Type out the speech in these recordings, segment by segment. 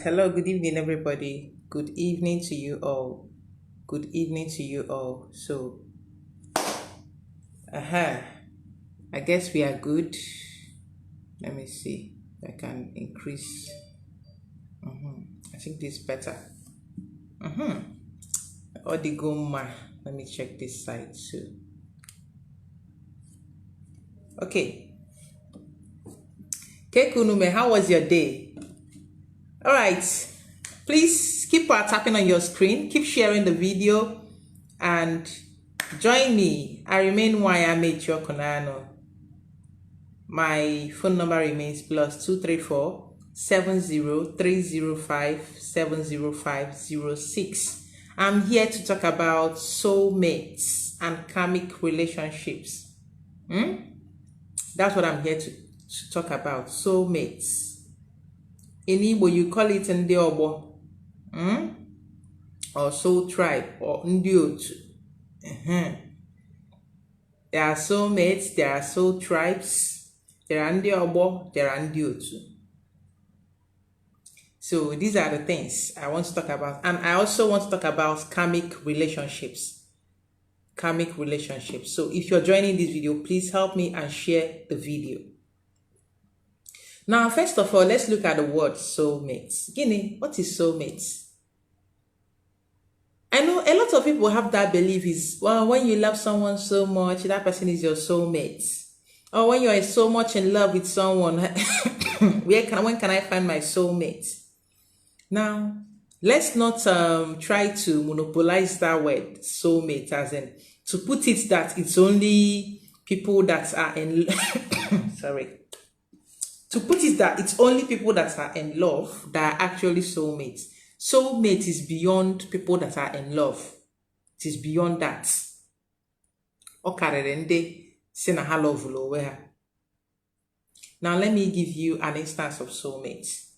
Hello, good evening, everybody. Good evening to you all. Good evening to you all. So, I guess we are good. Let me see if I can increase. I think this is better. Odigoma. Let me check this side too. Okay. Kekunume, how was your day? All right. Please keep tapping on your screen. Keep sharing the video and join me. I remain Wayame Konano. My phone number remains +234 70305 70506. I'm here to talk about soulmates and karmic relationships. That's what I'm here to talk about. Soulmates. In Igbo, you call it Ndiobo, or soul tribe, or Ndiotu. There are soulmates, there are soul tribes, there are Ndiobo, there are Ndiotu. So these are the things I want to talk about. And I also want to talk about karmic relationships. Karmic relationships. So if you're joining this video, please help me and share the video. Now, first of all, let's look at the word soulmates. Guinea, what is soulmates? I know a lot of people have that belief is, well, when you love someone so much, that person is your soulmate. Or when you are so much in love with someone, when can I find my soulmate? Now, let's not try to monopolize that word soulmate, as in to put it that it's only people that are in to put it that it's only people that are in love that are actually soulmates. Soulmate is beyond people that are in love. It is beyond that. Now let me give you an instance of soulmates.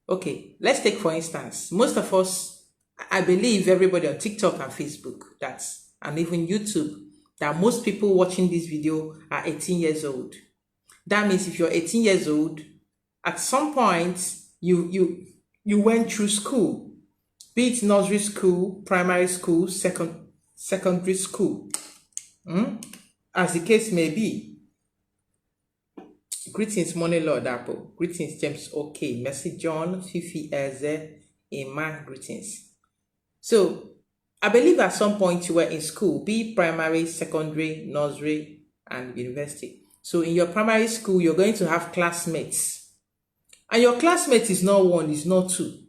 Okay, let's take for instance, most of us, I believe everybody on TikTok and Facebook, and even YouTube, that most people watching this video are 18 years old. That means if you're 18 years old, at some point, you went through school, be it nursery school, primary school, secondary school, as the case may be. Greetings, Money Lord Apple. Greetings, James. Okay, Mercy John, Fifi Eze, Emma. Greetings. So, I believe at some point you were in school, be it primary, secondary, nursery, and university. So in your primary school, you're going to have classmates. And your classmate is not one, is not two.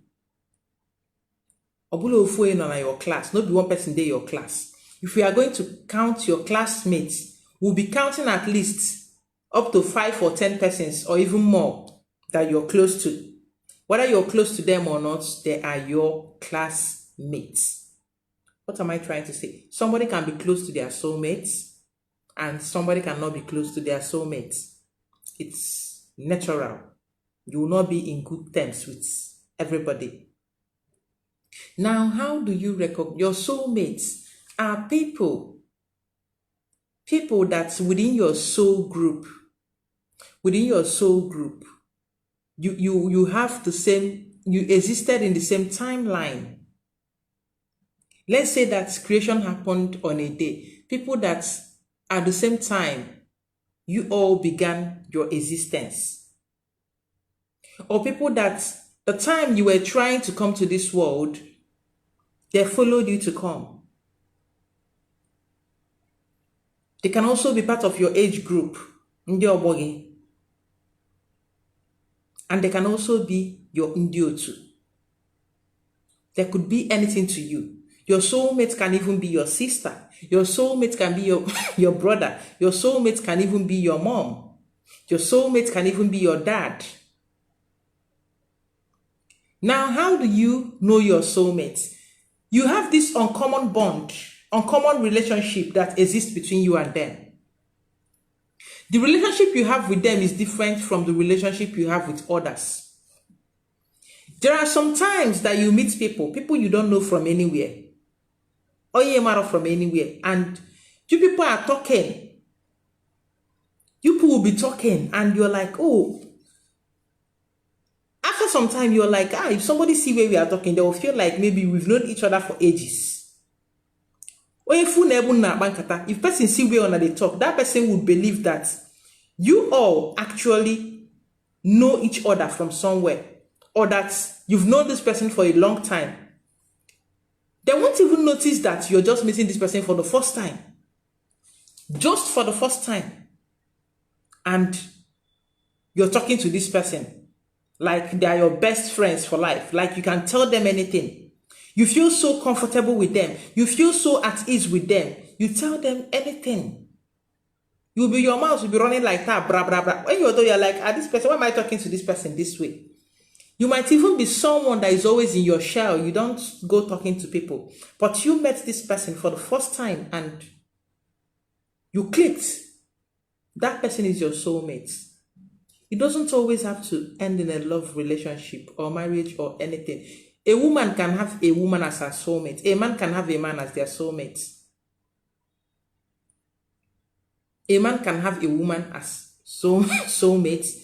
Obulo Ofuwe na your class, not be one person there your class. If we are going to count your classmates, we'll be counting at least up to 5 or 10 persons or even more that you're close to. Whether you're close to them or not, they are your classmates. What am I trying to say? Somebody can be close to their soulmates, and somebody cannot be close to their soulmates. It's natural. You will not be in good terms with everybody. Now, how do you recognize your soulmates? Are people that's within your soul group. Within your soul group, you have the same, you existed in the same timeline. Let's say that creation happened on a day. People that at the same time, you all began your existence. Or people that the time you were trying to come to this world, they followed you to come. They can also be part of your age group, and they can also be your Ndiotu. There could be anything to you. Your soulmate can even be your sister. Your soulmate can be your brother. Your soulmate can even be your mom. Your soulmate can even be your dad. Now, how do you know your soulmate? You have this uncommon bond, uncommon relationship that exists between you and them. The relationship you have with them is different from the relationship you have with others. There are some times that you meet people you don't know from anywhere. Or you matter from anywhere, and you people are talking. You people will be talking, and you're like, oh. After some time you're like, if somebody see where we are talking, they will feel like maybe we've known each other for ages. Or if person see where they talk, that person would believe that you all actually know each other from somewhere, or that you've known this person for a long time. They won't even notice that you're just meeting this person for the first time. Just for the first time. And you're talking to this person like they are your best friends for life. Like you can tell them anything. You feel so comfortable with them. You feel so at ease with them. You tell them anything. Your mouth will be running like that, blah, blah, blah. When you're like, this person, why am I talking to this person this way? You might even be someone that is always in your shell. You don't go talking to people. But you met this person for the first time and you clicked. That person is your soulmate. It doesn't always have to end in a love relationship or marriage or anything. A woman can have a woman as her soulmate. A man can have a man as their soulmate. A man can have a woman as soulmate.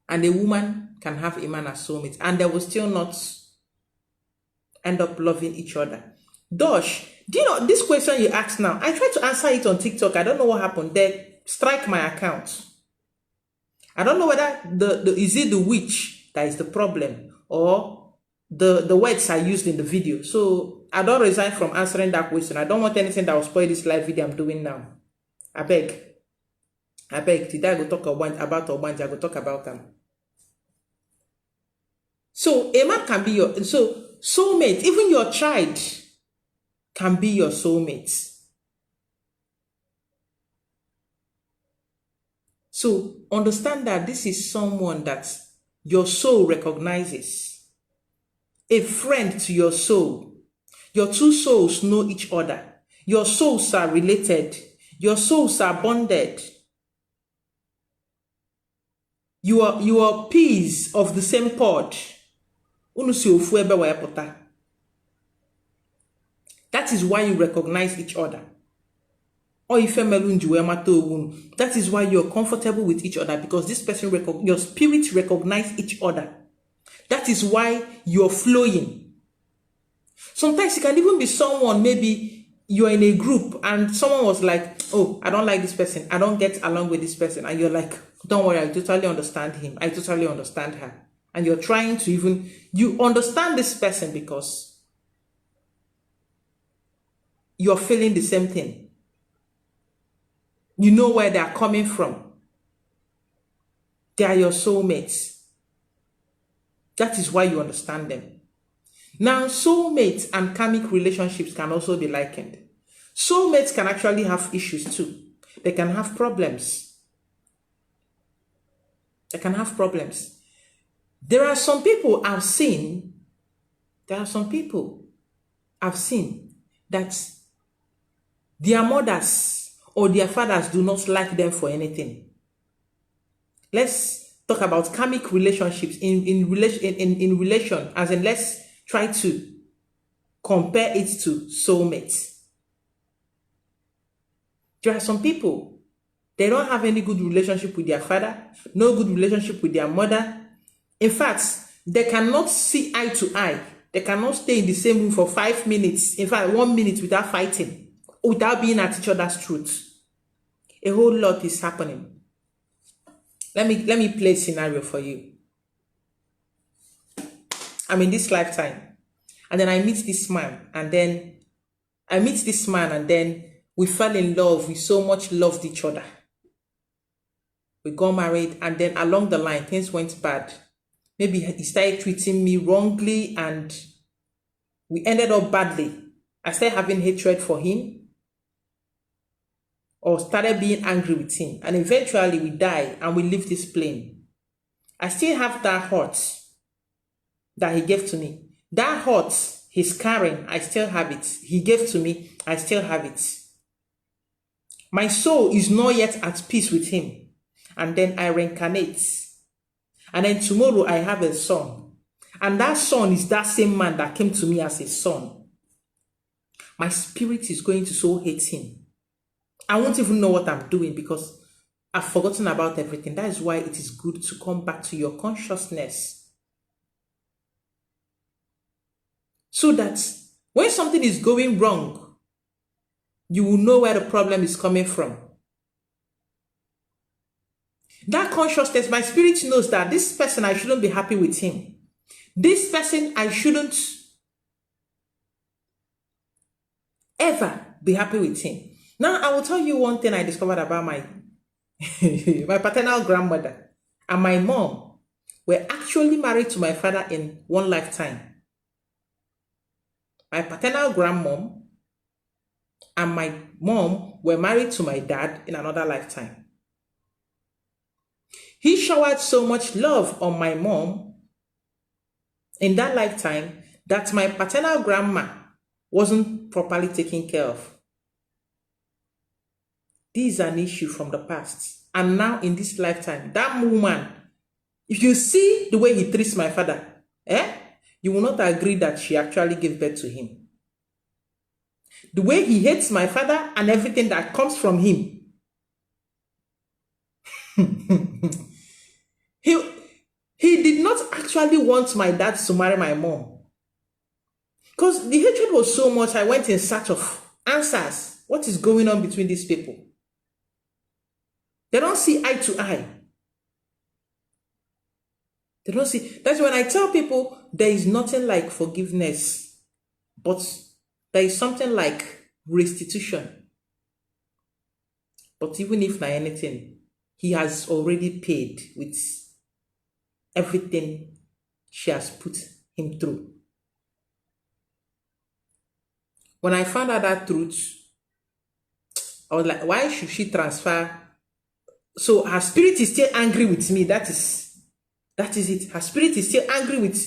And a woman can have a man as soulmate. And they will still not end up loving each other. Dosh, do you know this question you asked now? I tried to answer it on TikTok. I don't know what happened. They strike my account. I don't know whether is it the witch that is the problem or the words I used in the video. So I don't resign from answering that question. I don't want anything that will spoil this live video I'm doing now. I beg. Did I go talk about Obanja? I go talk about them. So a man can be your soulmate. Even your child can be your soulmate. So understand that this is someone that your soul recognizes. A friend to your soul. Your two souls know each other. Your souls are related. Your souls are bonded. You are peas of the same pod. That is why you recognize each other. That is why you're comfortable with each other, because this person, your spirits recognize each other. That is why you're flowing. Sometimes it can even be someone, maybe you're in a group and someone was like, oh, I don't like this person. I don't get along with this person. And you're like, don't worry, I totally understand him. I totally understand her. And you're trying to you understand this person because you're feeling the same thing. You know where they are coming from. They are your soulmates. That is why you understand them. Now, soulmates and karmic relationships can also be likened. Soulmates can actually have issues too. They can have problems. They can have problems. There are some people I've seen that their mothers or their fathers do not like them for anything. Let's talk about karmic relationships in relation, as in let's try to compare it to soulmates. There are some people, they don't have any good relationship with their father, no good relationship with their mother. In fact, they cannot see eye to eye. They cannot stay in the same room for 5 minutes. In fact, 1 minute without fighting, without being at each other's truth. A whole lot is happening. Let me play a scenario for you. I'm in this lifetime, and then I meet this man, and then we fell in love. We so much loved each other. We got married, and then along the line, things went bad. Maybe he started treating me wrongly, and we ended up badly. I started having hatred for him, or started being angry with him, and eventually we died and we leave this plane. I still have that hurt that he gave to me. That hurt he's carrying, I still have it. He gave to me, I still have it. My soul is not yet at peace with him. And then I reincarnate. And then tomorrow I have a son. And that son is that same man that came to me as a son. My spirit is going to so hate him. I won't even know what I'm doing because I've forgotten about everything. That is why it is good to come back to your consciousness. so that when something is going wrong, you will know where the problem is coming from. That consciousness, my spirit knows that this person, I shouldn't be happy with him. This person, I shouldn't ever be happy with him. Now, I will tell you one thing I discovered about my, my paternal grandmother and my mom were actually married to my father in one lifetime. My paternal grandmom and my mom were married to my dad in another lifetime. He showered so much love on my mom in that lifetime that my paternal grandma wasn't properly taken care of. This is an issue from the past. And now in this lifetime, that woman, if you see the way he treats my father, you will not agree that she actually gave birth to him. The way he hates my father and everything that comes from him. He did not actually want my dad to marry my mom. Because the hatred was so much, I went in search of answers. What is going on between these people? They don't see eye to eye. They don't see. That's when I tell people there is nothing like forgiveness, but there is something like restitution. But even if not anything, he has already paid with everything she has put him through. When I found out that truth, I was like, why should she transfer? So her spirit is still angry with me. That is it. Her spirit is still angry with.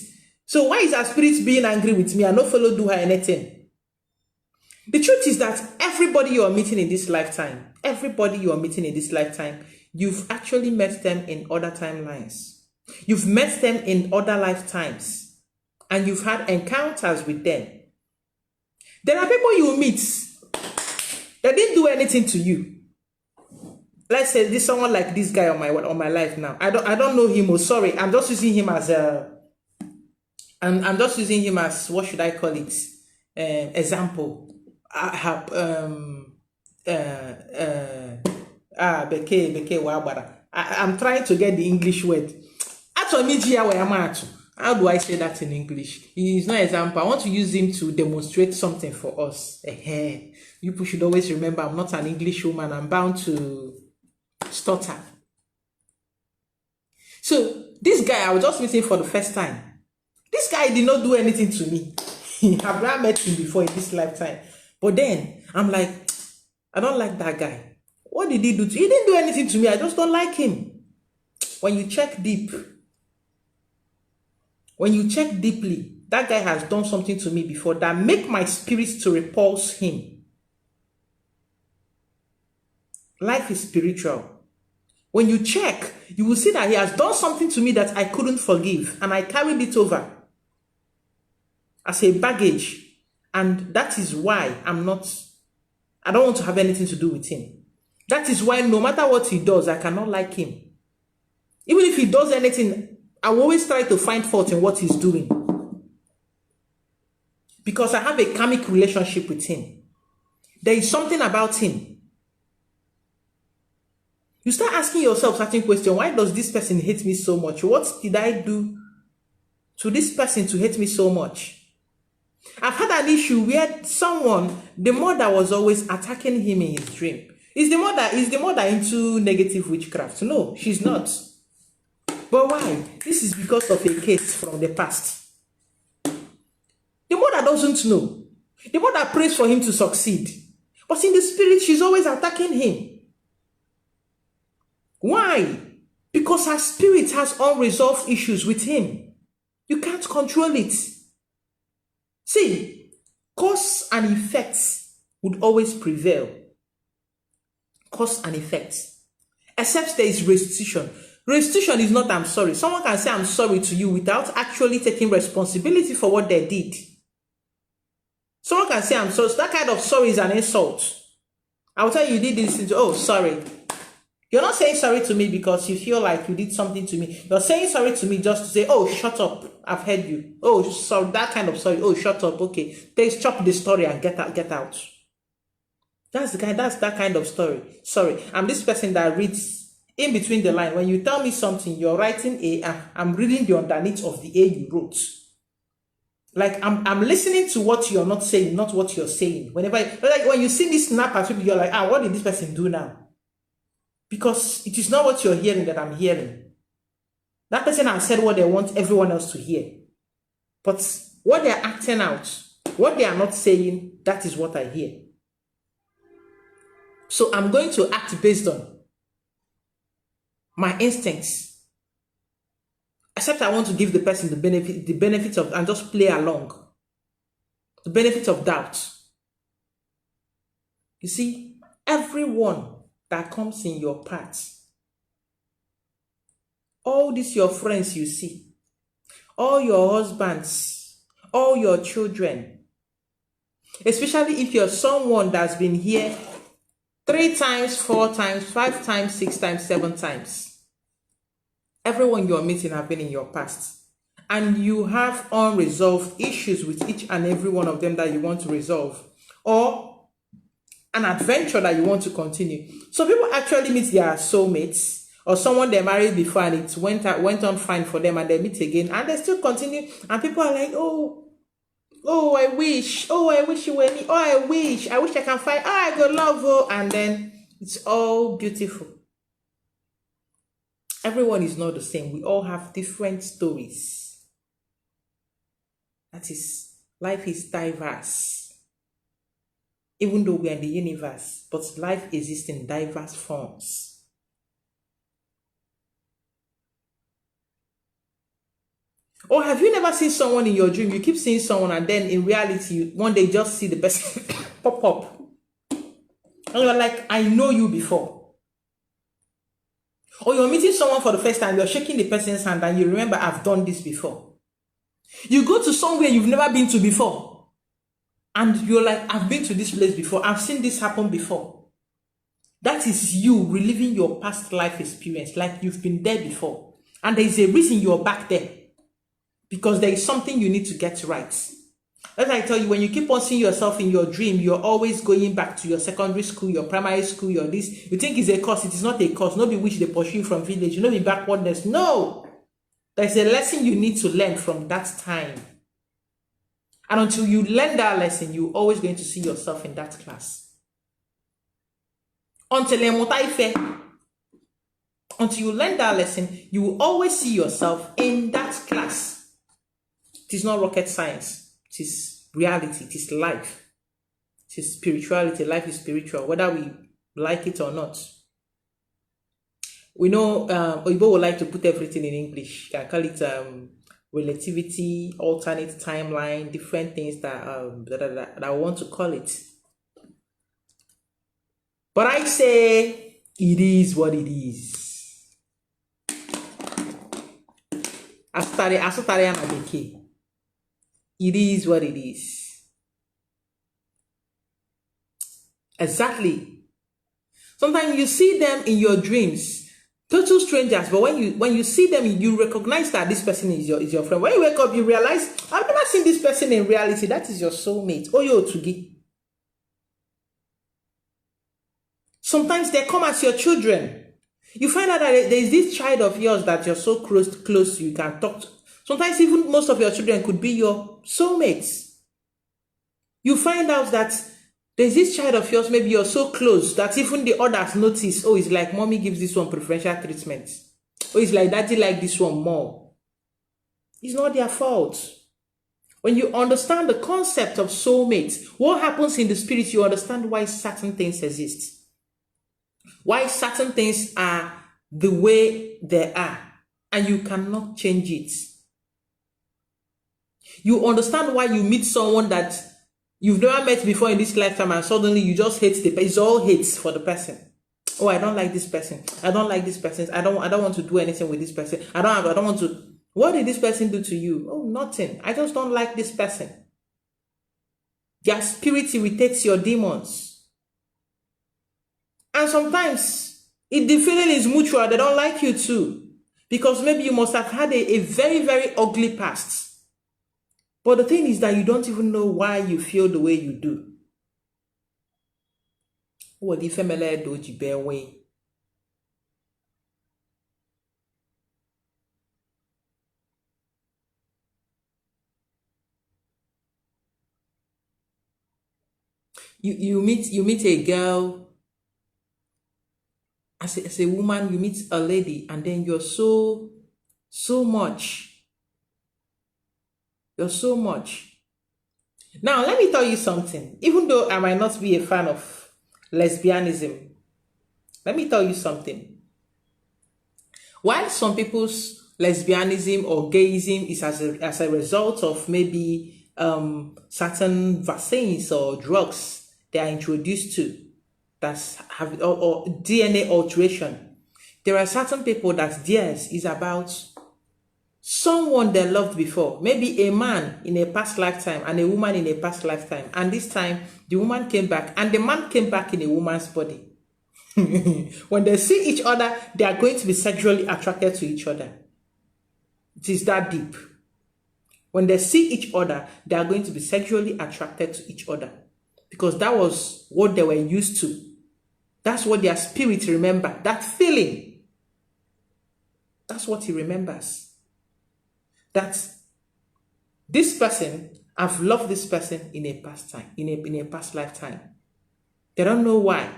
So why is her spirit being angry with me? I no follow do her anything. The truth is that everybody you are meeting in this lifetime, you've actually met them in other timelines. You've met them in other lifetimes. And you've had encounters with them. There are people you meet that didn't do anything to you. Let's say this someone like this guy on my life now. I don't know him. Oh, sorry, I'm just using him as I'm just using him as, what should I call it? Example. I have I'm trying to get the English word. How do I say that in English? It's not an example. I want to use him to demonstrate something for us. You people should always remember I'm not an English woman. I'm bound to stutter. So this guy, I was just meeting for the first time. This guy did not do anything to me. I've never met him before in this lifetime. But then I'm like, I don't like that guy. What did he do to you? He didn't do anything to me. I just don't like him. When you check deeply, that guy has done something to me before that make my spirit to repulse him. Life is spiritual. When you check, you will see that he has done something to me that I couldn't forgive, and I carried it over as a baggage. And that is why I don't want to have anything to do with him. That is why no matter what he does, I cannot like him. Even if he does anything, I will always try to find fault in what he's doing. Because I have a karmic relationship with him. There is something about him. You start asking yourself certain questions. Why does this person hate me so much? What did I do to this person to hate me so much? I've had an issue where the mother was always attacking him in his dream. Is the mother into negative witchcraft? No, she's not. But why? This is because of a case from the past. The mother doesn't know. The mother prays for him to succeed. But in the spirit, she's always attacking him. Why? Because her spirit has unresolved issues with him. You can't control it. See, cause and effect would always prevail. Cause and effect. Except there is restitution. Restitution is not I'm sorry. Someone can say I'm sorry to you without actually taking responsibility for what they did. Someone can say I'm sorry. So that kind of sorry is an insult. I will tell you, you did this. Oh, sorry. You're not saying sorry to me because you feel like you did something to me. You're saying sorry to me just to say, oh, shut up, I've heard you. Oh, so that kind of sorry. Oh, shut up. Okay, please chop the story and get out. Get out. That's that kind of story. Sorry, I'm this person that reads in between the line. When you tell me something, you're writing I'm reading the underneath of the A you wrote. Like I'm listening to what you're not saying, not what you're saying. Like when you see this snap at people, you're like, what did this person do now? Because it is not what you're hearing that I'm hearing. That person has said what they want everyone else to hear. But what they're acting out, what they are not saying, that is what I hear. So I'm going to act based on my instincts. Except I want to give the person the benefit of, and just play along. The benefit of doubt. You see, everyone that comes in your path, all these your friends you see, all your husbands, all your children, especially if you're someone that's been here 3 times, 4 times, 5 times, 6 times, 7 times. Everyone you're meeting have been in your past. And you have unresolved issues with each and every one of them that you want to resolve. Or an adventure that you want to continue. So people actually meet their soulmates or someone they married before and it went on fine for them and they meet again and they still continue. And people are like, I wish you were me. I wish I can find, I go love her. And then it's all beautiful. Everyone is not the same. We all have different stories. That is, life is diverse. Even though we are in the universe, but life exists in diverse forms. Or have you never seen someone in your dream? You keep seeing someone and then in reality, one day you just see the person pop up. And you're like, I know you before. Or you're meeting someone for the first time, you're shaking the person's hand and you remember, I've done this before. You go to somewhere you've never been to before. And you're like, I've been to this place before. I've seen this happen before. That is you reliving your past life experience, like you've been there before. And there is a reason you're back there. Because there is something you need to get right. As I tell you, when you keep on seeing yourself in your dream, you're always going back to your secondary school, your primary school, your this. You think it's a course. It is not a course. Nobody wish they pursue you from village. You know, be backwardness. No. There's a lesson you need to learn from that time. And until you learn that lesson, you're always going to see yourself in that class. Until you learn that lesson, you will always see yourself in that class. It is not rocket science. It is reality. It is life. It is spirituality. Life is spiritual, whether we like it or not. We know Oyibo would like to put everything in English. You can call it relativity, alternate timeline, different things that I want to call it. But I say it is what it is. It is what it is. Exactly. Sometimes you see them in your dreams. Total strangers, but when you see them, you recognize that this person is your friend. When you wake up, you realize, I've never seen this person in reality. That is your soulmate. Oyo Otugi. Sometimes they come as your children. You find out that there is this child of yours that you're so close you can talk to. Sometimes even most of your children could be your soulmates. You find out that there's this child of yours, maybe you're so close that even the others notice, oh, it's like mommy gives this one preferential treatment. Oh, it's like daddy like this one more. It's not their fault. When you understand the concept of soulmates, what happens in the spirit, you understand why certain things exist. Why certain things are the way they are, and you cannot change it. You understand why you meet someone that you've never met before in this lifetime and suddenly you just hate the person. It's all hates for the person. Oh, I don't like this person. I don't like this person. I don't want to do anything with this person. I don't want to. What did this person do to you? Oh, nothing. I just don't like this person. Their spirit irritates your demons. And sometimes If the feeling is mutual, they don't like you too. Because maybe you must have had a very, very ugly past. But the thing is that you don't even know why you feel the way you do. What if family do you bear way? You meet a girl as a woman, you meet a lady, and then you're so much. You're so much. Now, let me tell you something. Even though I might not be a fan of lesbianism, let me tell you something. While some people's lesbianism or gayism is as a result of maybe certain vaccines or drugs they are introduced to that have or DNA alteration, there are certain people that theirs is about someone they loved before, maybe a man in a past lifetime and a woman in a past lifetime, and this time the woman came back and the man came back in a woman's body. When they see each other, they are going to be sexually attracted to each other. It is that deep. When they see each other, they are going to be sexually attracted to each other because that was what they were used to. That's what their spirit remember. That feeling. That's what he remembers. That this person, I've loved this person in a past time, in a past lifetime. They don't know why.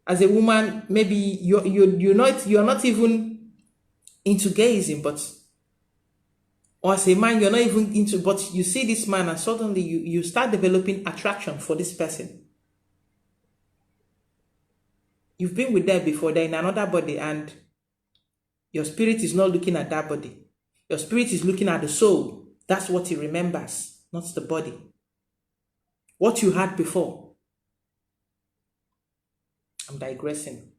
As a woman, maybe you're not even into gayism, but or as a man, you're not even into, but you see this man and suddenly you start developing attraction for this person. You've been with them before, they're in another body, and your spirit is not looking at that body. Your spirit is looking at the soul. That's what he remembers, not the body. What you had before. I'm digressing.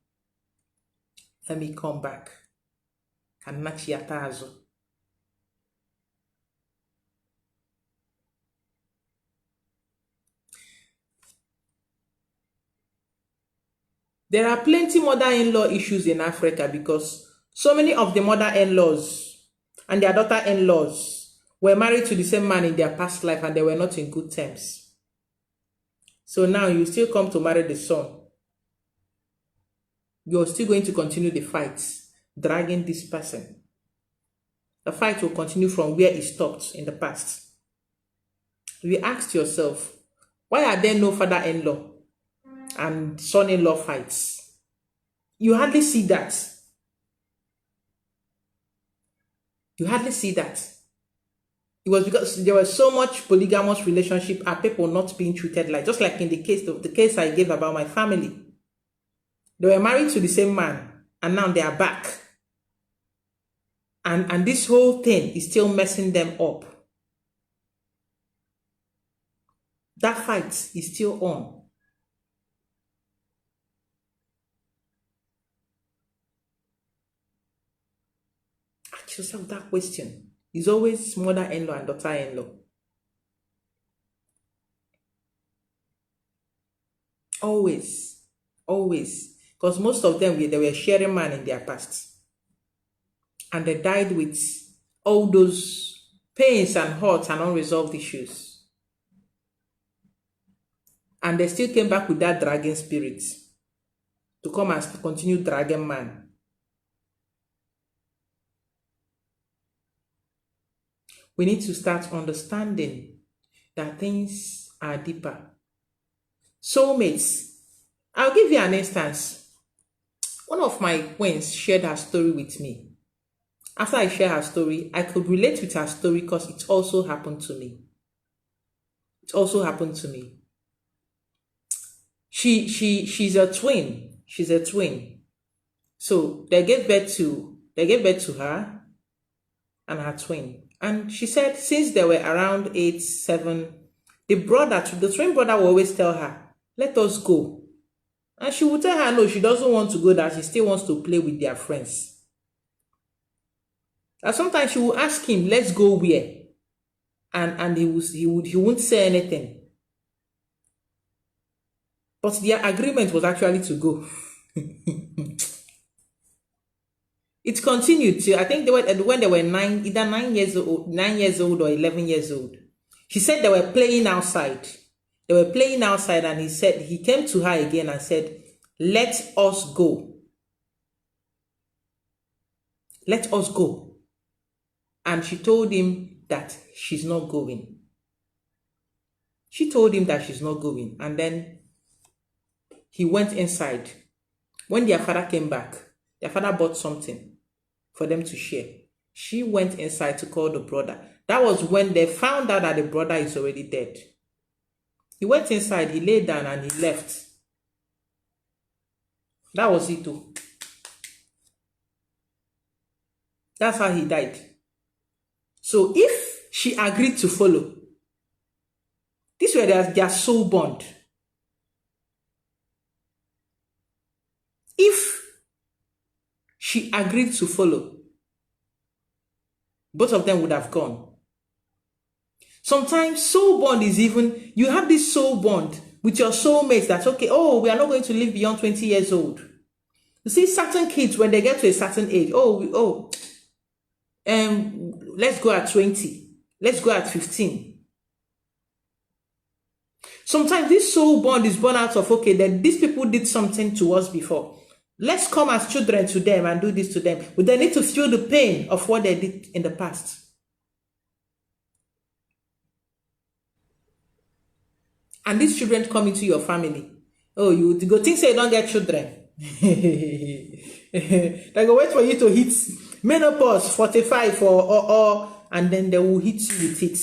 Let me come back. Kanachiatazo. There are plenty mother-in-law issues in Africa because so many of the mother-in-laws and their daughter-in-laws were married to the same man in their past life and they were not in good terms. So now you still come to marry the son. You're still going to continue the fights, dragging this person. The fight will continue from where it stopped in the past. You asked yourself, why are there no father-in-law and son-in-law fights? You hardly see that. You hardly see that. It was because there was so much polygamous relationship and people not being treated like, just like in the case I gave about my family. They were married to the same man and now they are back. And this whole thing is still messing them up. That fight is still on. Ask yourself that question. It's always mother-in-law and daughter-in-law. Always. Always. Because most of them, they were sharing man in their past. And they died with all those pains and hurts and unresolved issues. And they still came back with that dragging spirit to come and continue dragging man. We need to start understanding that things are deeper. Soulmates. I'll give you an instance. One of my queens shared her story with me. After I shared her story, I could relate with her story because it also happened to me. It also happened to me. She's a twin. She's a twin. So they gave birth to her and her twin. And she said since they were around 8, 7, the twin brother will always tell her, let us go. And she would tell her no, she doesn't want to go, that she still wants to play with their friends. And sometimes she will ask him, let's go where? And he won't say anything. But their agreement was actually to go. It continued to, I think they were when they were either 9 years old, 9 years old or 11 years old. She said they were playing outside. They were playing outside, and he said he came to her again and said, "Let us go. Let us go." And she told him that she's not going. She told him that she's not going. And then he went inside. When their father came back, their father bought something for them to share. She went inside to call the brother. That was when they found out that the brother is already dead. He went inside, he lay down, and he left. That was it too. That's how he died. So if she agreed to follow, this was their soul bond. If she agreed to follow, both of them would have gone. Sometimes soul bond is even, you have this soul bond with your soulmate that's okay, oh, we are not going to live beyond 20 years old. You see, certain kids, when they get to a certain age, let's go at 20. Let's go at 15. Sometimes this soul bond is born out of, okay, that these people did something to us before. Let's come as children to them and do this to them. But they need to feel the pain of what they did in the past. And these children come into your family. Oh, you go think say you don't get children. They go wait for you to hit menopause, 45 or and then they will hit you with it.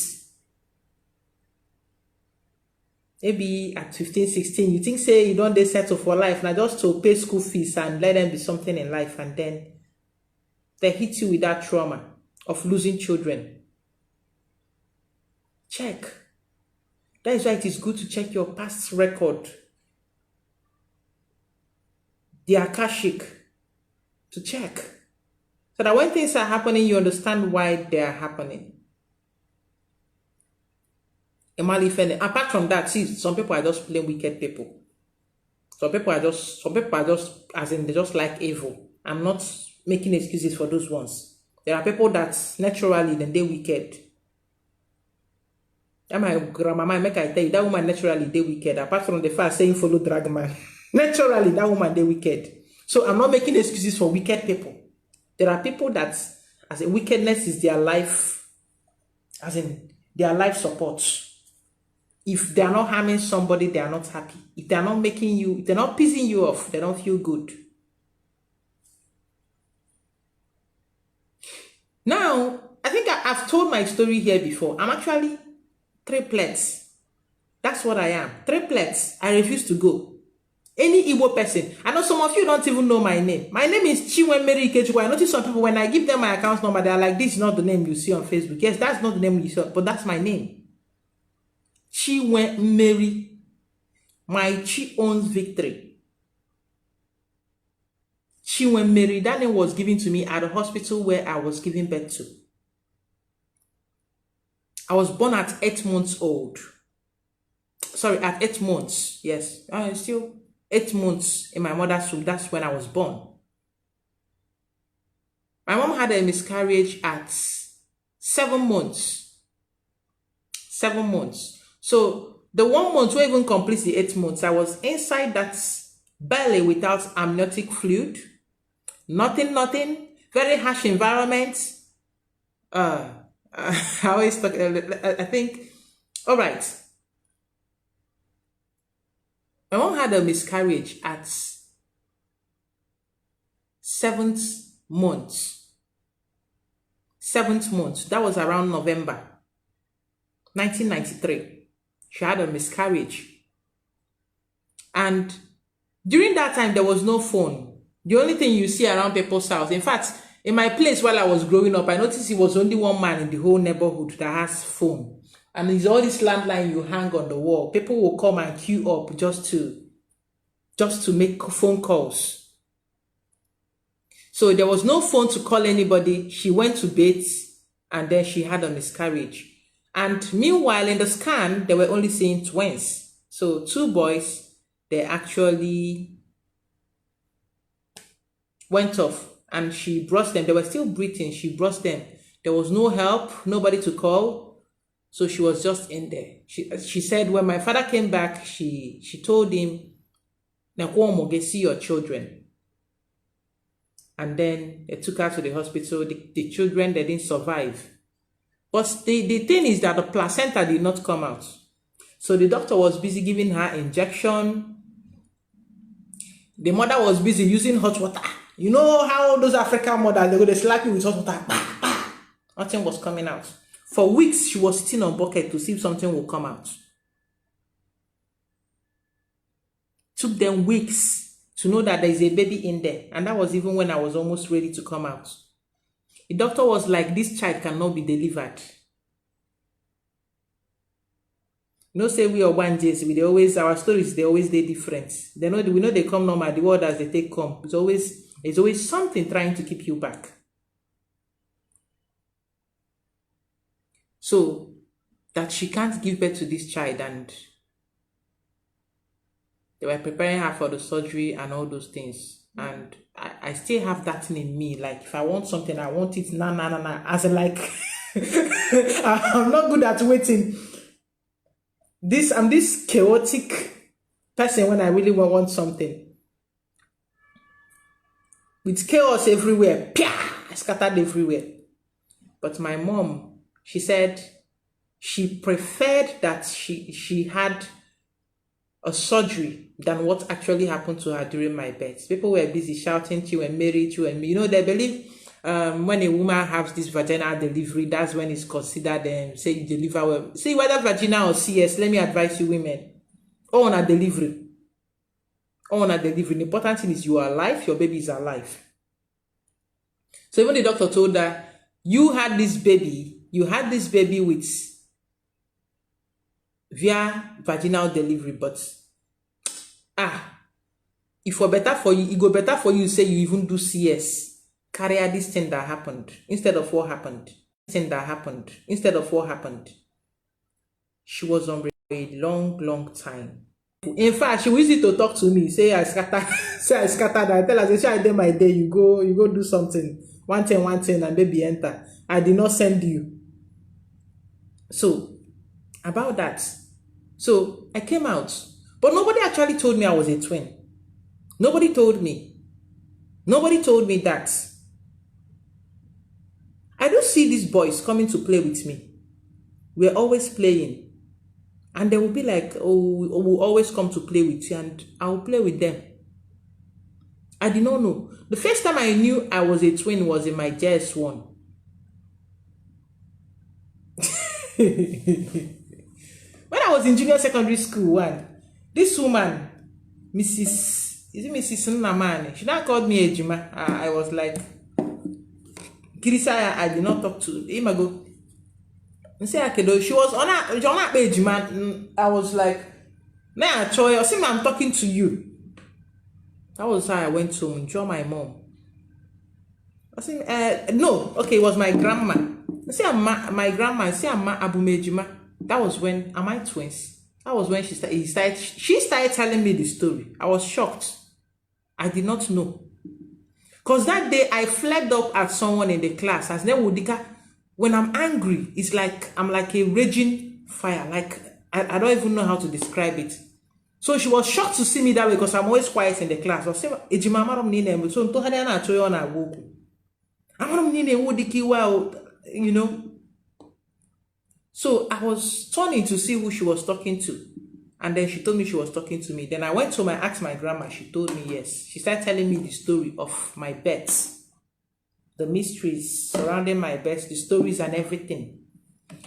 Maybe at 15, 16, you think say you don't settle for life, now just to pay school fees and let them be something in life, and then they hit you with that trauma of losing children. Check. That is why it is good to check your past record, the Akashic, to check. So that when things are happening, you understand why they are happening. Apart from that, see, some people are just plain wicked people. Some people are just, as in, they just like evil. I'm not making excuses for those ones. There are people that naturally, then they wicked. That my grandmama make I tell you, that woman naturally they wicked. Apart from the fact saying follow drag man, naturally that woman they wicked. So I'm not making excuses for wicked people. There are people that, as in, wickedness is their life, as in their life support. If they are not harming somebody, they are not happy. If they are not making you, if they're not pissing you off, they don't feel good. Now, I think I've told my story here before. I'm actually triplets. That's what I am. Triplets. I refuse to go. Any Igbo person. I know some of you don't even know my name. My name is Chinwemeri Ikechukwu. I notice some people, when I give them my account number, they're like, this is not the name you see on Facebook. Yes, that's not the name you saw, but that's my name. Chinwemeri. My Chi owns victory. Chinwemeri. That name was given to me at a hospital where I was giving birth to. I was born at 8 months old. Sorry, at 8 months. Yes, I still 8 months in my mother's womb. That's when I was born. My mom had a miscarriage at 7 months. 7 months. So the 1 month, we even complete the 8 months, I was inside that belly without amniotic fluid. Nothing. Very harsh environment. I always talk, I think, all right. My mom had a miscarriage at 7th month. 7th month. That was around November 1993. She had a miscarriage. And during that time, there was no phone. The only thing you see around people's house, in fact, in my place while I was growing up, I noticed it was only one man in the whole neighborhood that has phone. And it's all this landline you hang on the wall. People will come and queue up just to make phone calls. So there was no phone to call anybody. She went to bed and then she had a miscarriage. And meanwhile, in the scan, they were only seeing twins. So 2 boys, they actually went off and she brought them. They were still breathing. She brought them. There was no help, nobody to call. So she was just in there. She said when my father came back, she told him, "Nakwomo, see your children." And then they took her to the hospital. The children, they didn't survive. But the thing is that the placenta did not come out. So the doctor was busy giving her injection. The mother was busy using hot water. You know how those African mothers, they go to slap you with hot water. Bah, bah. Nothing was coming out. For weeks, she was sitting on bucket to see if something will come out. Took them weeks to know that there is a baby in there. And that was even when I was almost ready to come out. The doctor was like, this child cannot be delivered. You know, say we are one days, we always, our stories, they always they different. We know they come normal, the word as they take come. It's always something trying to keep you back. So that she can't give birth to this child, and they were preparing her for the surgery and all those things. And I still have that thing in me. Like if I want something, I want it nah. As in like I'm not good at waiting. I'm this chaotic person when I really want something. With chaos everywhere, scattered everywhere. But my mom, she said she preferred that she had a surgery than what actually happened to her during my birth. People were busy shouting, "You and Mary, you and me." You know, they believe when a woman has this vaginal delivery, that's when it's considered, say you deliver well. See, whether vaginal or CS, let me advise you women, all on a delivery. All on a delivery. The important thing is you are alive, your baby is alive. So even the doctor told her, you had this baby with via vaginal delivery, but if for better for you, it go better for you say you even do CS. Carry out this thing that happened instead of what happened. She was on a long time. In fact, she was easy to talk to me. Say I scattered. I tell her, say I did my day. You go do something. One thing, and baby enter. I did not send you. So about that. So I came out, but nobody actually told me I was a twin. Nobody told me that. I don't see these boys coming to play with me. We're always playing. And they will be like, oh, we'll always come to play with you, and I will play with them. I did not know. The first time I knew I was a twin was in my JS1. When I was in junior secondary school, this woman, Mrs. Nnamani, she now called me Ejima. I was like, Kirisa, I did not talk to Imago. She was on a page, man. I was like, nah, Choy, I'm talking to you. That was how I went to enjoy my mom. I said, no, okay, it was my grandma. My grandma, Abu Mejima. That was when, am I twins? That was when she started telling me the story. I was shocked. I did not know. Because that day I flared up at someone in the class. As Wodika, when I'm angry, it's like I'm like a raging fire. Like I don't even know how to describe it. So she was shocked to see me that way because I'm always quiet in the class. I was saying, you know. So I was turning to see who she was talking to. And then she told me she was talking to me. Then I went home and asked my grandma. She told me yes. She started telling me the story of my birth. The mysteries surrounding my birth, the stories and everything.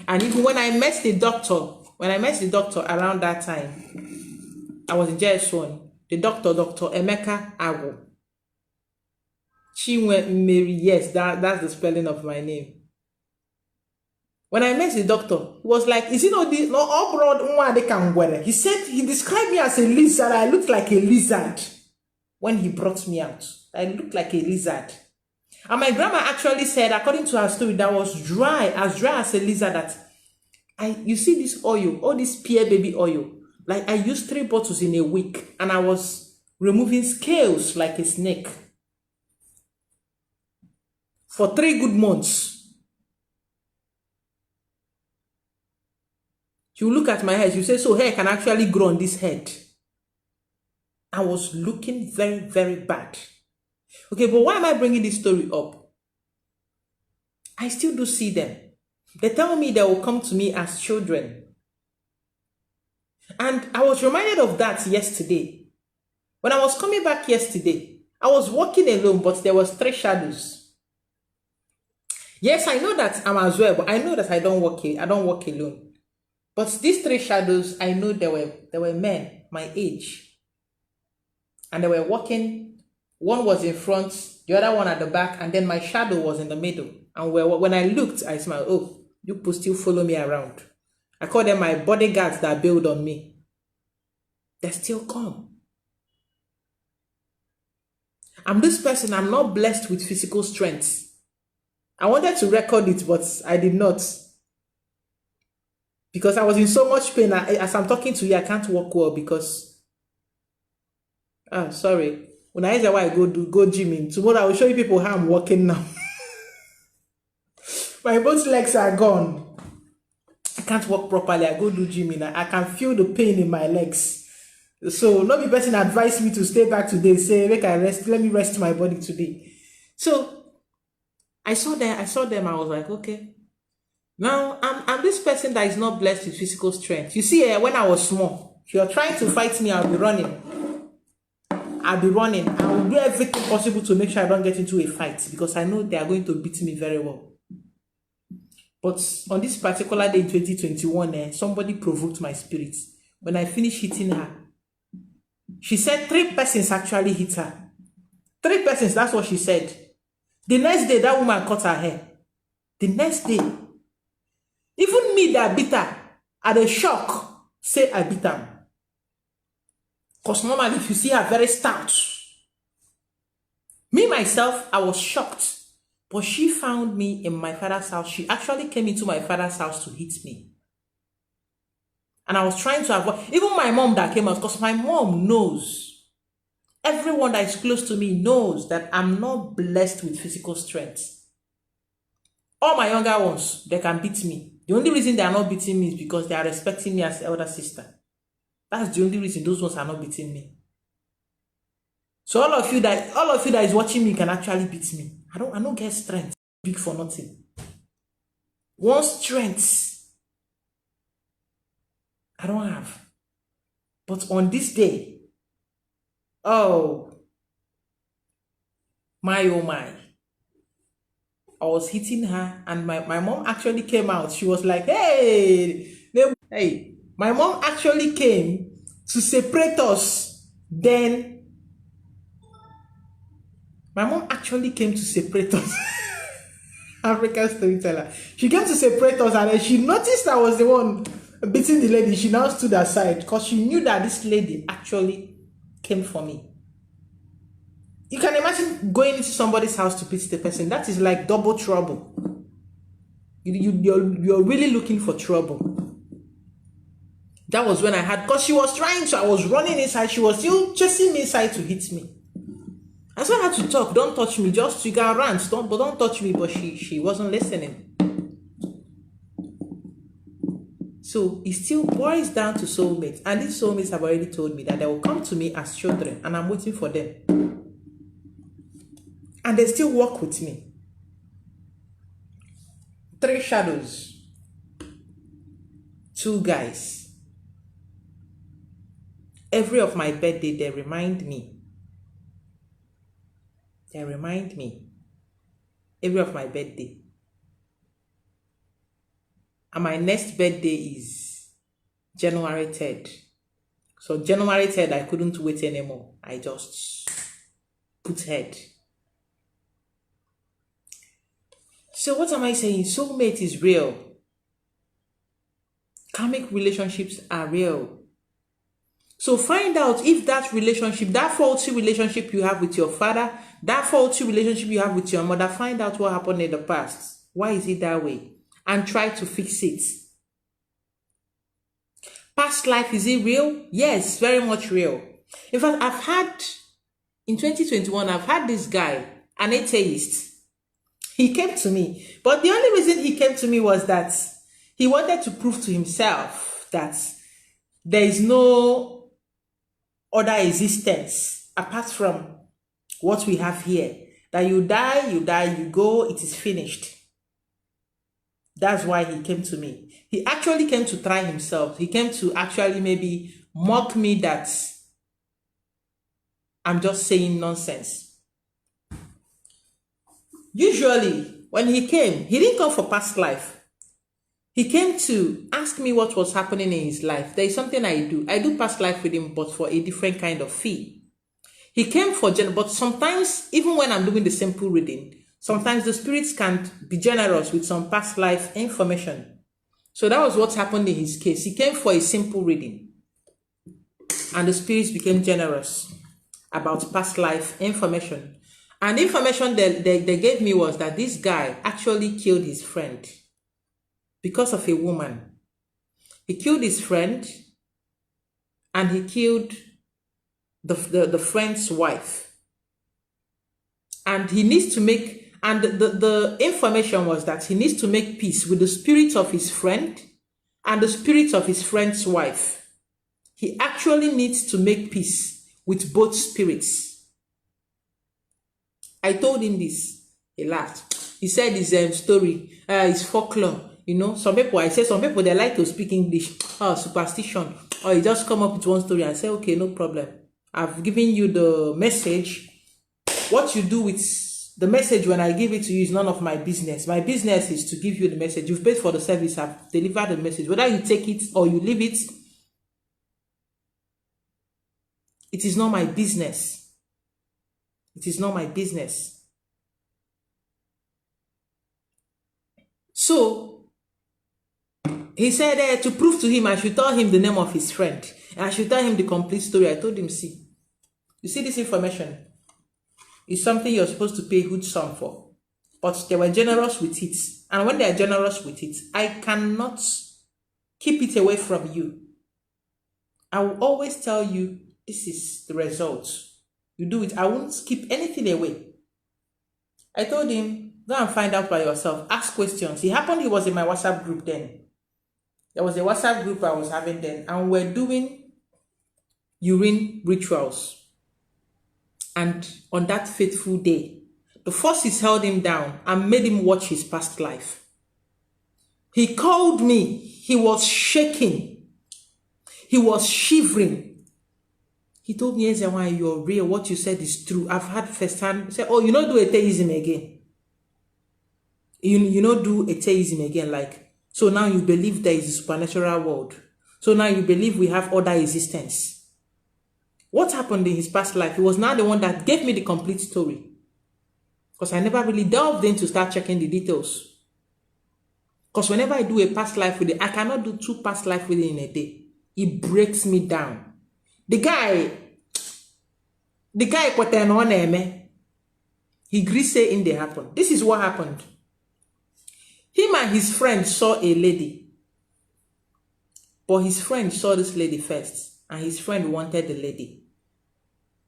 And even when I met the doctor around that time, I was in JS1. The doctor, Dr. Emeka Agu. Chinwe Mary, yes, that's the spelling of my name. When I met the doctor, he was like, is it not this? No, all broad. He said, he described me as a lizard. I looked like a lizard when he brought me out. I looked like a lizard. And my grandma actually said, according to her story, that was dry as a lizard. That you see this oil, all this pear baby oil. Like I used 3 bottles in a week, and I was removing scales like a snake. for 3 good months. She will look at my head. She will say, so hair can actually grow on this head. I was looking very, very bad. Okay, but why am I bringing this story up? I still do see them. They tell me they will come to me as children. And I was reminded of that yesterday. When I was coming back yesterday, I was walking alone, but there was 3 shadows. Yes, I know that I'm as well, but I know that I don't walk alone. But these 3 shadows, I know they were men my age. And they were walking. One was in front, the other one at the back, and then my shadow was in the middle. And when I looked, I smiled, oh, you people still follow me around. I call them my bodyguards that build on me. They still come. I'm this person, I'm not blessed with physical strength. I wanted to record it, but I did not. Because I was in so much pain. As I'm talking to you, I can't walk well because... sorry. When I say why I go gymming, tomorrow I will show you people how I'm walking now. My both legs are gone. I can't walk properly. I go do gymming. I can feel the pain in my legs. So, not the person advised me to stay back today. Say, make I rest. Let me rest my body today. So, I saw them. I was like, okay. Now, I'm this person that is not blessed with physical strength. You see, when I was small, if you're trying to fight me, I'll be running. I will do everything possible to make sure I don't get into a fight because I know they are going to beat me very well. But on this particular day in 2021, somebody provoked my spirit. When I finished hitting her, she said 3 persons actually hit her. 3 persons, that's what she said. The next day, that woman cut her hair. The next day. Even me that beat her, at a shock, say I beat her. Because normally, if you see her very stout, me, myself, I was shocked. But she found me in my father's house. She actually came into my father's house to hit me. And I was trying to avoid, even my mom that came out, because my mom knows, everyone that is close to me knows that I'm not blessed with physical strength. All my younger ones, they can beat me. The only reason they are not beating me is because they are respecting me as elder sister. That's the only reason those ones are not beating me. So all of you that is watching me can actually beat me. I don't get strength. Big for nothing. One strength I don't have. But on this day, oh my, I was hitting her and my mom actually came out. She was like, hey. My mom actually came to separate us. Then, my mom actually came to separate us. African storyteller. She came to separate us and then she noticed I was the one beating the lady. She now stood aside because she knew that this lady actually came for me. You can imagine going into somebody's house to beat the person. That is like double trouble. You're really looking for trouble. That was when I had, because she was trying to, I was running inside, she was still chasing me inside to hit me. And so I had to talk, don't touch me, just you can rant, don't touch me, but she wasn't listening. So it still boils down to soulmates. And these soulmates have already told me that they will come to me as children and I'm waiting for them. And they still work with me. 3 shadows. 2 guys. Every of my birthday, they remind me. Every of my birthday. And my next birthday is January 3rd. So January 3rd, I couldn't wait anymore. I just put head. So what am I saying? Soulmate is real. Karmic relationships are real. So find out if that relationship, that faulty relationship you have with your father, that faulty relationship you have with your mother, find out what happened in the past. Why is it that way? And try to fix it. Past life, is it real? Yes, very much real. In fact, in 2021, I've had this guy, an atheist. He came to me. But the only reason he came to me was that he wanted to prove to himself that there is no other existence apart from what we have here. That you die, you go, it is finished. That's why he came to me. He actually came to try himself. He came to actually maybe mock me that I'm just saying nonsense. Usually, when he came, he didn't come for past life. He came to ask me what was happening in his life. There is something I do. I do past life with him, but for a different kind of fee. He came for but sometimes, even when I'm doing the simple reading, sometimes the spirits can be generous with some past life information. So that was what happened in his case. He came for a simple reading, and the spirits became generous about past life information. And the information they gave me was that this guy actually killed his friend because of a woman. He killed his friend, and he killed the friend's wife. And he needs to make, and the information was that he needs to make peace with the spirit of his friend and the spirit of his friend's wife. He actually needs to make peace with both spirits. I told him this. He laughed. He said his story, his folklore. You know, some people, they like to speak English. Oh, superstition. Or you just come up with one story and say, okay, no problem. I've given you the message. What you do with the message when I give it to you is none of my business. My business is to give you the message. You've paid for the service. I've delivered the message. Whether you take it or you leave it, it is not my business. It is not my business. So, he said to prove to him, I should tell him the name of his friend. And I should tell him the complete story. I told him, see, you see this information? It's something you're supposed to pay a huge sum for. But they were generous with it. And when they are generous with it, I cannot keep it away from you. I will always tell you, this is the result. You do it. I won't keep anything away. I told him, go and find out by yourself. Ask questions. It happened, he was in my WhatsApp group then. There was a WhatsApp group I was having then. And we're doing urine rituals. And on that fateful day, the forces held him down and made him watch his past life. He called me. He was shaking. He was shivering. He told me, why you're real. What you said is true. I've had first hand. Say, oh, you don't do atheism again. You don't do atheism again. Like, so now you believe there is a supernatural world. So now you believe we have other existence. What happened in his past life? He was now the one that gave me the complete story. Because I never really delved in to start checking the details. Because whenever I do a past life with it, I cannot do 2 past life with it in a day. It breaks me down. The guy, he agreed saying they happened. This is what happened. Him and his friend saw a lady. But his friend saw this lady first. And his friend wanted the lady.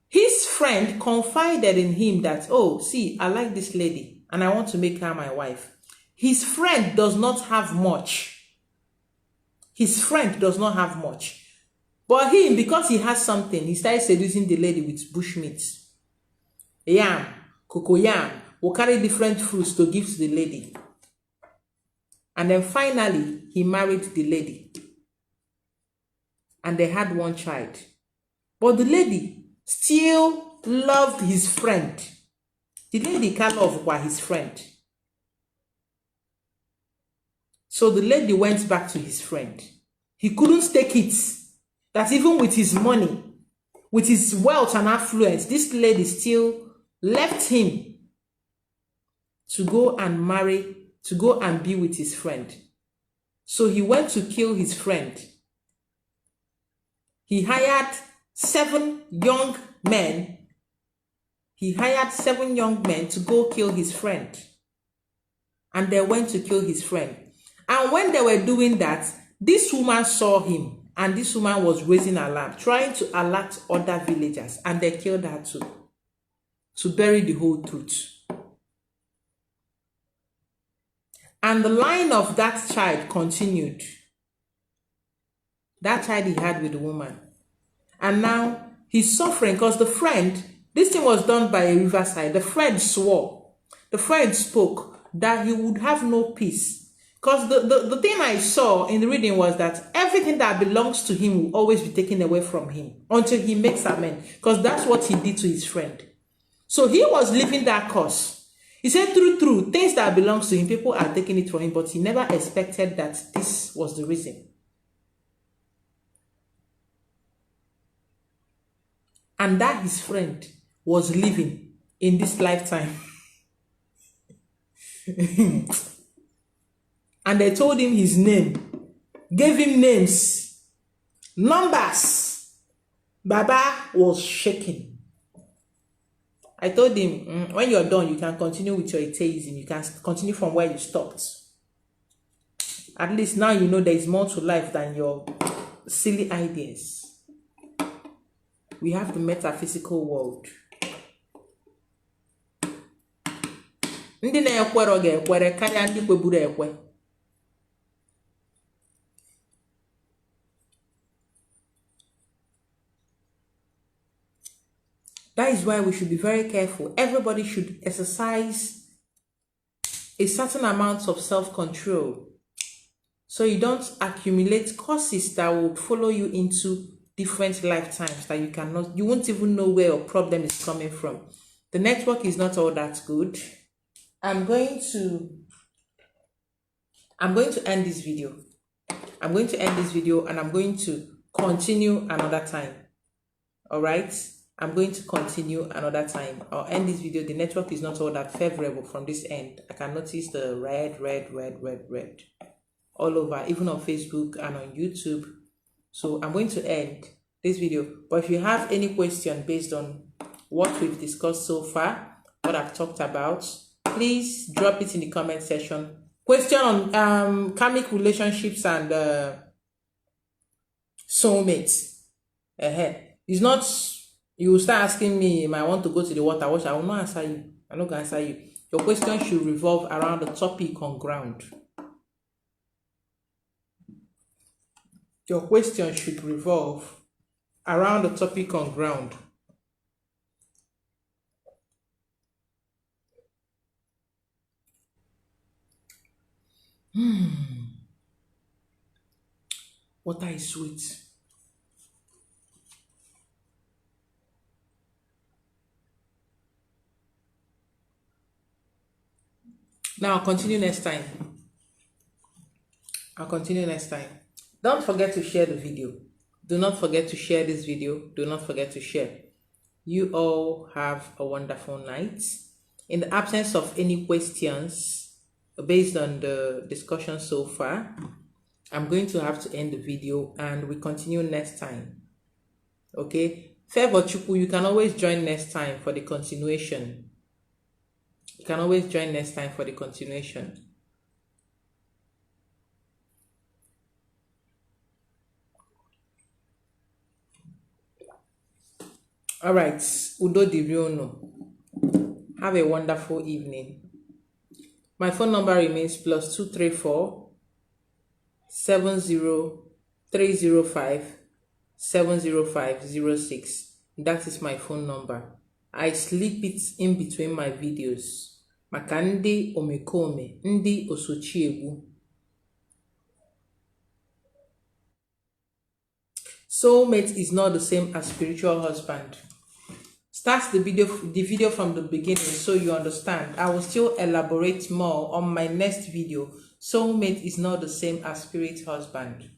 His friend confided in him that, oh, see, I like this lady and I want to make her my wife. His friend does not have much. His friend does not have much. But him, because he has something, he started seducing the lady with bushmeat. Yam, cocoyam, will carry different fruits to give to the lady. And then finally, he married the lady. And they had one child. But the lady still loved his friend. The lady can't love his friend. So the lady went back to his friend. He couldn't take it. That even with his money, with his wealth and affluence, this lady still left him to go and marry, to go and be with his friend. So he went to kill his friend. He hired 7 young men. He hired 7 young men to go kill his friend. And they went to kill his friend. And when they were doing that, this woman saw him. And this woman was raising alarm, trying to alert other villagers. And they killed her too. To bury the whole truth. And the line of that child continued. That child he had with the woman. And now he's suffering because the friend, this thing was done by a riverside. The friend swore, the friend spoke that he would have no peace. Because the thing I saw in the reading was that everything that belongs to him will always be taken away from him until he makes amends. Because that's what he did to his friend. So he was living that course. He said, true, things that belongs to him, people are taking it from him, but he never expected that this was the reason. And that his friend was living in this lifetime. And they told him his name, gave him names, numbers. Baba was shaking. I told him, when you're done, you can continue with your atheism. You can continue from where you stopped. At least now you know there is more to life than your silly ideas. We have the metaphysical world. Ndị na-ekwere ọ ga-ekwere karịa ndị kweburu ekwe. That is why we should be very careful. Everybody should exercise a certain amount of self-control so you don't accumulate causes that will follow you into different lifetimes that you won't even know where your problem is coming from. The network is not all that good. I'm going to end this video. I'm going to end this video and I'm going to continue another time. All right? I'm going to continue another time. I'll end this video. The network is not all that favorable from this end. I can notice the red all over, even on Facebook and on YouTube. So I'm going to end this video. But if you have any question based on what we've discussed so far, what I've talked about, please drop it in the comment section. Question on karmic relationships and soulmates. It's not, you will start asking me, if I want to go to the water wash, I will not answer you. I'm not going to answer you. Your question should revolve around the topic on ground. Your question should revolve around the topic on ground. Water is sweet. Now I'll continue next time. Don't forget to share the video. Do not forget to share this video. Do not forget to share. You all have a wonderful night. In the absence of any questions based on the discussion so far, I'm going to have to end the video and we continue next time. Okay? Favor Chuku, you can always join next time for the continuation. You can always join next time for the continuation. All right, Udo Diriono. Have a wonderful evening. My phone number remains +234 70305 70506. That is my phone number. I slip it in between my videos. Makandi omekome, ndi osochiegu. Soulmate is not the same as spiritual husband. Start the video from the beginning so you understand. I will still elaborate more on my next video. Soulmate is not the same as spirit husband.